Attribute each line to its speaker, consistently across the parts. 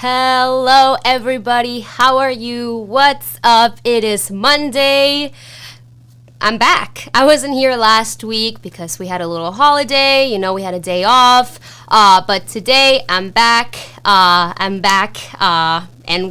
Speaker 1: Hello, everybody. How are you? What's up? It is Monday. I'm back. I wasn't here last week because we had a little holiday. We had a day off. But today I'm back. And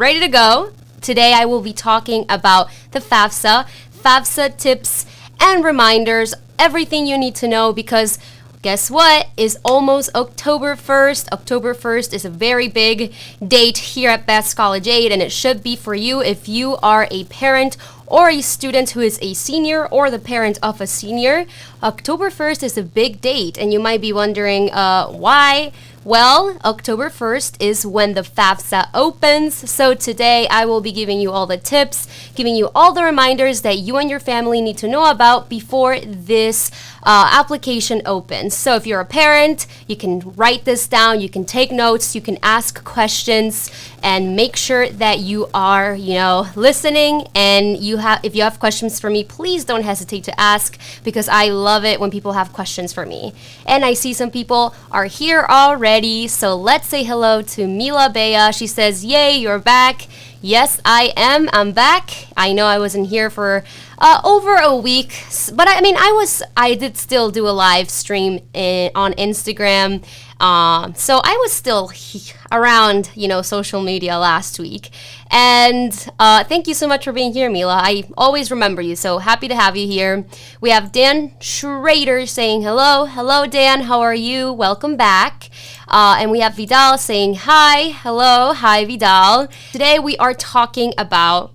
Speaker 1: ready to go. Today I will be talking about the FAFSA tips and reminders, everything you need to know because guess what? It's almost October 1st. October 1st is a very big date here at Best College Aid, and it should be for you if you are a parent or a student who is a senior or the parent of a senior. October 1st is a big date, and you might be wondering why. Well, October 1st is when the FAFSA opens. So today I will be giving you all the tips, giving you all the reminders that you and your family need to know about before this application opens. So if you're a parent, you can write this down, you can take notes, you can ask questions, and make sure that you are, listening. And if you have questions for me, please don't hesitate to ask because I love it when people have questions for me. And I see some people are here already. So let's say hello to Mila Bea. She says, "Yay, you're back." Yes, I am. I'm back. I know I wasn't here for over a week, but I did still do a live stream on Instagram. So I was still around, social media last week. And thank you so much for being here, Mila. I always remember you, so happy to have you here. We have Dan Schrader saying hello. Hello, Dan. How are you? Welcome back. And we have Vidal saying hi. Hello. Hi, Vidal. Today we are talking about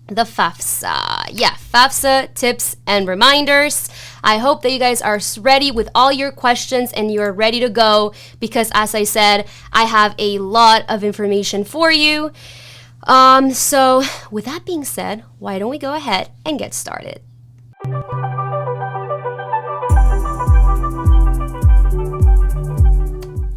Speaker 1: the FAFSA. Yeah, FAFSA tips and reminders. I hope that you guys are ready with all your questions and you're ready to go because, as I said, I have a lot of information for you. So with that being said, why don't we go ahead and get started?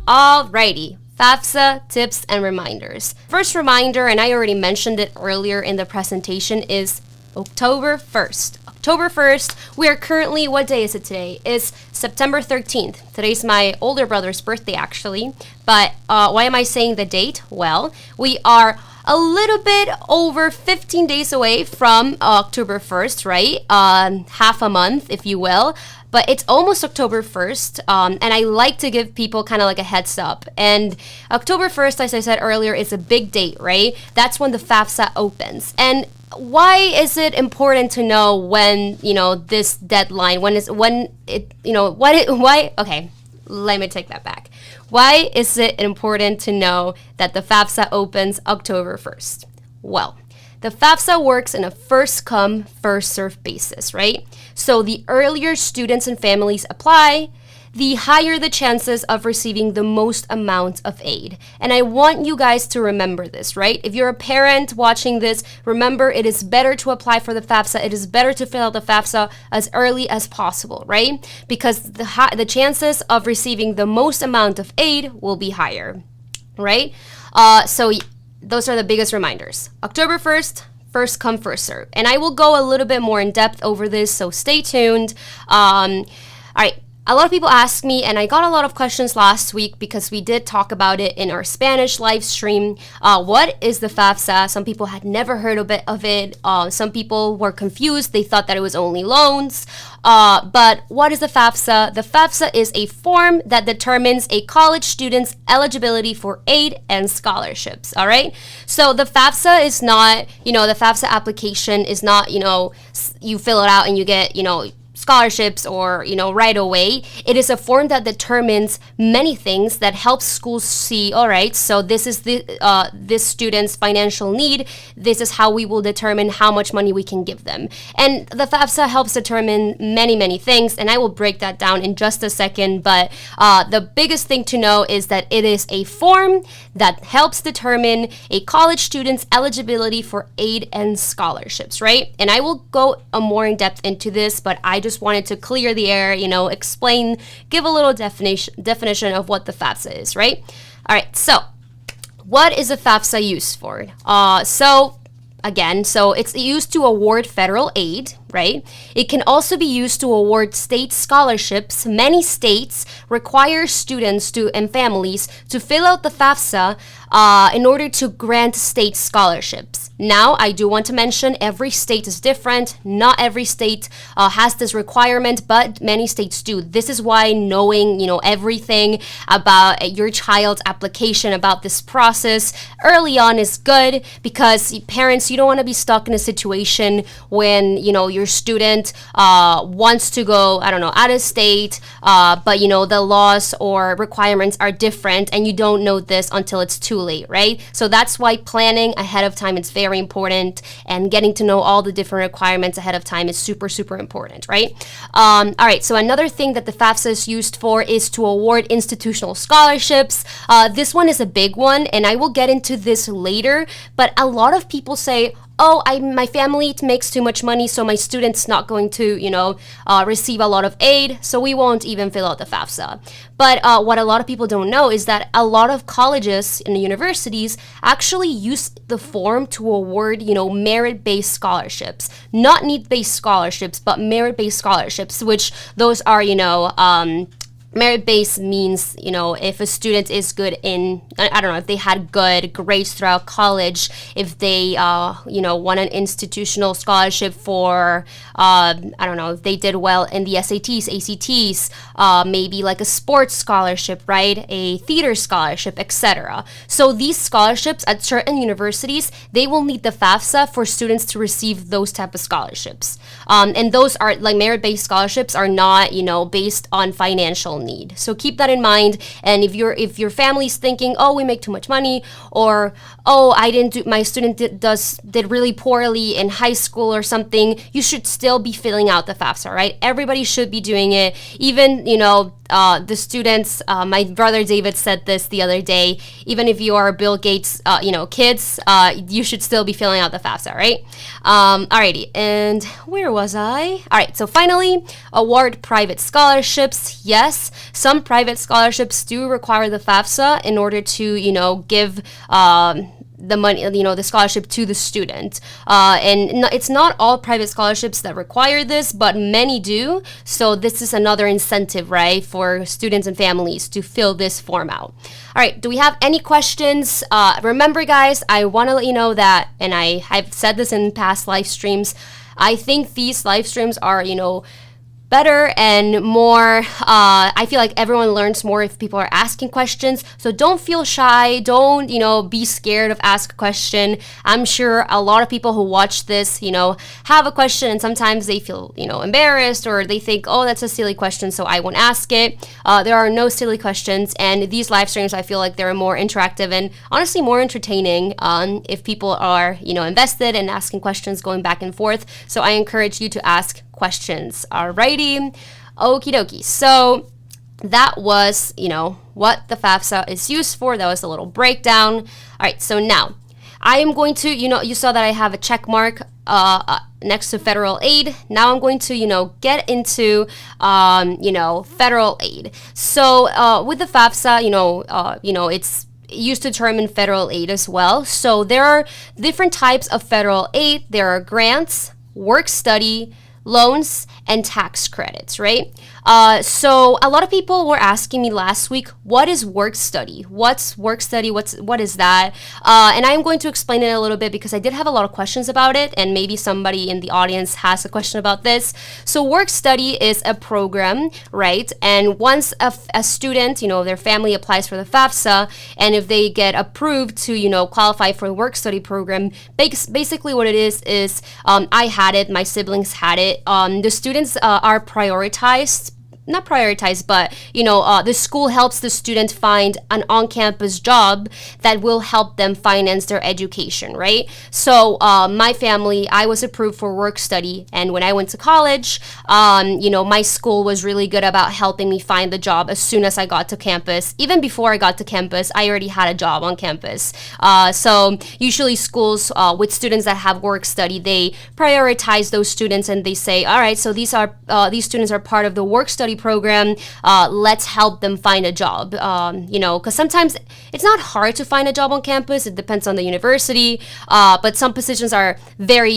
Speaker 1: Alrighty. FAFSA tips and reminders. First reminder, and I already mentioned it earlier in the presentation, is October 1st. October 1st, we are currently, what day is it today? It's September 13th. Today's my older brother's birthday, actually. But why am I saying the date? Well, we are a little bit over 15 days away from October 1st, right? Half a month, if you will. But it's almost October 1st, and I like to give people kind of like a heads up. And October 1st, as I said earlier, is a big date, right? That's when the FAFSA opens. And why is it important to know when, this deadline, why, okay, let me take that back. Why is it important to know that the FAFSA opens October 1st? Well, the FAFSA works in a first come, first served basis, right? So the earlier students and families apply, the higher the chances of receiving the most amount of aid. And I want you guys to remember this, right? If you're a parent watching this, remember it is better to apply for the FAFSA. It is better to fill out the FAFSA as early as possible, right? Because the chances of receiving the most amount of aid will be higher, right? So those are the biggest reminders. October 1st, first come, first serve. And I will go a little bit more in depth over this, so stay tuned. All right. A lot of people ask me, and I got a lot of questions last week because we did talk about it in our Spanish live stream. What is the FAFSA? Some people had never heard of it. Some people were confused. They thought that it was only loans. But what is the FAFSA? The FAFSA is a form that determines a college student's eligibility for aid and scholarships. All right. So the FAFSA is not, the FAFSA application is not, you fill it out and you get, scholarships or right away. It is a form that determines many things that helps schools see, all right, so this is this student's financial need. This is how we will determine how much money we can give them. And the FAFSA helps determine many things, and I will break that down in just a second. But the biggest thing to know is that it is a form that helps determine a college student's eligibility for aid and scholarships, right? And I will go more in depth into this, but I just wanted to clear the air, explain, give a little definition of what the FAFSA is, right? All right, so what is a FAFSA used for? So again. So it's used to award federal aid, right? It can also be used to award state scholarships. Many states require students and families to fill out the FAFSA in order to grant state scholarships. Now, I do want to mention every state is different. Not every state has this requirement, but many states do. This is why knowing, everything about your child's application, about this process early on is good, because parents, you don't want to be stuck in a situation when, your student wants to go, I don't know, out of state, but, the laws or requirements are different and you don't know this until it's too late, right? So that's why planning ahead of time is very important, and getting to know all the different requirements ahead of time is super, super important, right? All right, so another thing that the FAFSA is used for is to award institutional scholarships. This one is a big one, and I will get into this later, but a lot of people say, oh, my family makes too much money, so my student's not going to, receive a lot of aid, so we won't even fill out the FAFSA. But what a lot of people don't know is that a lot of colleges and universities actually use the form to award, merit-based scholarships. Not need-based scholarships, but merit-based scholarships, which those are, merit-based means, if a student is good in, I don't know, if they had good grades throughout college, if they, won an institutional scholarship for, I don't know, if they did well in the SATs, ACTs, maybe like a sports scholarship, right? A theater scholarship, etc. So these scholarships at certain universities, they will need the FAFSA for students to receive those type of scholarships. And those are, like, merit-based scholarships are not, based on financial need. So keep that in mind. And if your family's thinking, oh, we make too much money, or oh, my student did really poorly in high school or something, you should still be filling out the FAFSA, right? Everybody should be doing it. Even, the students, my brother David said this the other day, even if you are Bill Gates, kids, you should still be filling out the FAFSA, right? Alrighty, and where was I? All right, so finally, award private scholarships. Yes, some private scholarships do require the FAFSA in order to, give the money, the scholarship to the student. And it's not all private scholarships that require this, but many do. So this is another incentive, right, for students and families to fill this form out. All right, do we have any questions? Remember, guys, I want to let you know that, and I've said this in past live streams, I think these live streams are, better and more, I feel like everyone learns more if people are asking questions. So don't feel shy. Don't, be scared of ask a question. I'm sure a lot of people who watch this, have a question, and sometimes they feel, embarrassed, or they think, oh, that's a silly question, so I won't ask it. There are no silly questions, and these live streams, I feel like they're more interactive and honestly more entertaining if people are, invested in asking questions, going back and forth. So I encourage you to ask questions. Alrighty, okie dokie. So that was, what the FAFSA is used for. That was a little breakdown. All right, so now I am going to, you saw that I have a check mark next to federal aid. Now I'm going to, get into, federal aid. So with the FAFSA, it's used to determine federal aid as well. So there are different types of federal aid. There are grants, work study, loans, and tax credits, right? So a lot of people were asking me last week, what is work study? What's work study? What is that? And I'm going to explain it a little bit because I did have a lot of questions about it, and maybe somebody in the audience has a question about this. So work study is a program, right? And once a student, their family applies for the FAFSA, and if they get approved to, qualify for the work study program, basically what it is I had it, my siblings had it. The students are prioritized, not prioritized, but the school helps the student find an on-campus job that will help them finance their education, right? So my family, I was approved for work study, and when I went to college, my school was really good about helping me find the job as soon as I got to campus. Even before I got to campus, I already had a job on campus. So usually schools with students that have work study, they prioritize those students, and they say, all right, so these students are part of the work study study program. Let's help them find a job. Because sometimes it's not hard to find a job on campus. It depends on the university. But some positions are very,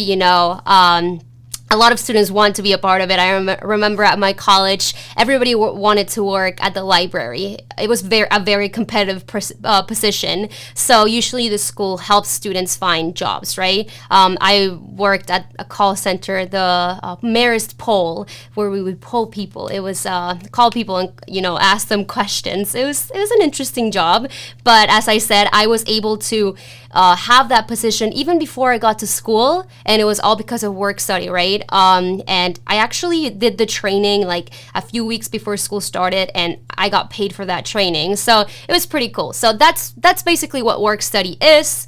Speaker 1: a lot of students want to be a part of it. I remember at my college, everybody wanted to work at the library. It was a very competitive position. So usually the school helps students find jobs, right? I worked at a call center, the Marist poll, where we would poll people. It was call people and ask them questions. It was an interesting job, but as I said, I was able to have that position even before I got to school, and it was all because of work study, right? And I actually did the training like a few weeks before school started, and I got paid for that training. So it was pretty cool. So that's basically what work study is.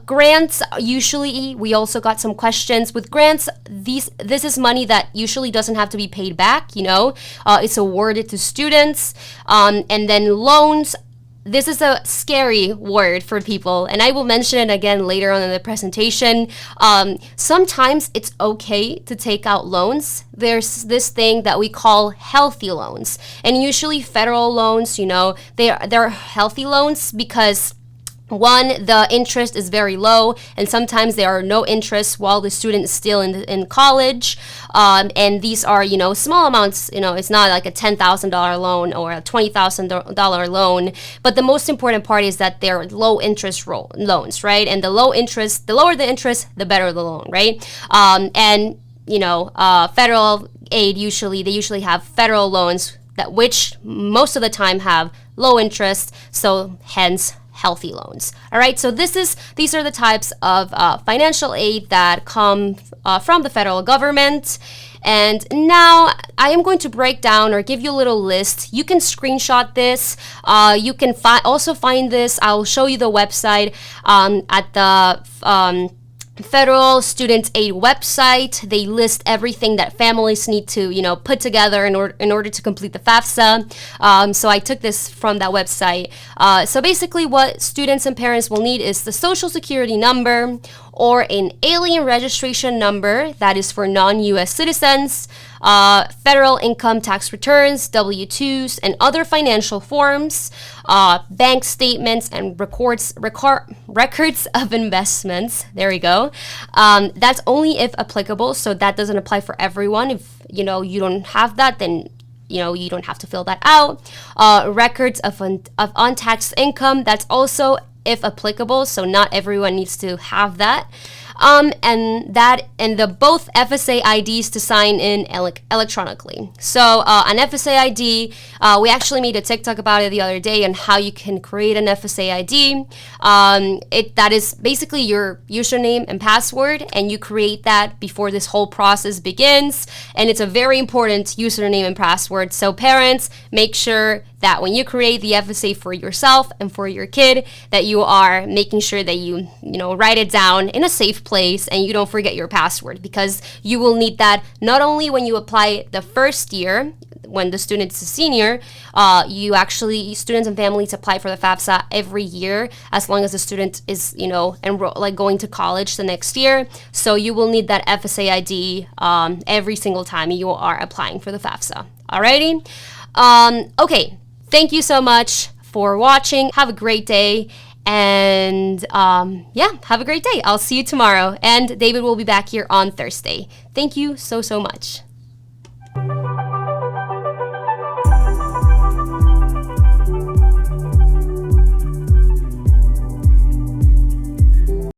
Speaker 1: Grants, usually we also got some questions. With grants, this is money that usually doesn't have to be paid back, it's awarded to students. And then loans, this is a scary word for people, and I will mention it again later on in the presentation. Sometimes it's okay to take out loans. There's this thing that we call healthy loans, and usually federal loans, they're healthy loans because one, the interest is very low, and sometimes there are no interest while the student is still in college. And these are, small amounts. It's not like a $10,000 loan or a $20,000 loan. But the most important part is that they're low interest loans, right? And the lower the interest, the better the loan, right? Federal aid, they usually have federal loans which most of the time have low interest, so hence healthy loans. All right, so these are the types of financial aid that come from the federal government. And now I am going to break down or give you a little list. You can screenshot this. You can also find this. I'll show you the website at the Federal Student Aid website. They list everything that families need to, put together in order to complete the FAFSA. So I took this from that website. So basically what students and parents will need is the Social Security number or an alien registration number, that is for non-U.S. citizens, federal income tax returns, W-2s, and other financial forms, bank statements, and records of investments. There we go. That's only if applicable, so that doesn't apply for everyone. If you don't have that, then you don't have to fill that out. Records of untaxed income, that's also if applicable, so not everyone needs to have that. And the both FSA IDs to sign in electronically. So an FSA ID, we actually made a TikTok about it the other day on how you can create an FSA ID. That is basically your username and password, and you create that before this whole process begins. And it's a very important username and password. So parents, make sure that when you create the FSA for yourself and for your kid, that you are making sure that you write it down in a safe place and you don't forget your password, because you will need that not only when you apply the first year, when the student is a senior, students and families apply for the FAFSA every year as long as the student is, going to college the next year. So you will need that FSA ID every single time you are applying for the FAFSA. Alrighty? Okay. Thank you so much for watching. Have a great day. And have a great day. I'll see you tomorrow. And David will be back here on Thursday. Thank you so much.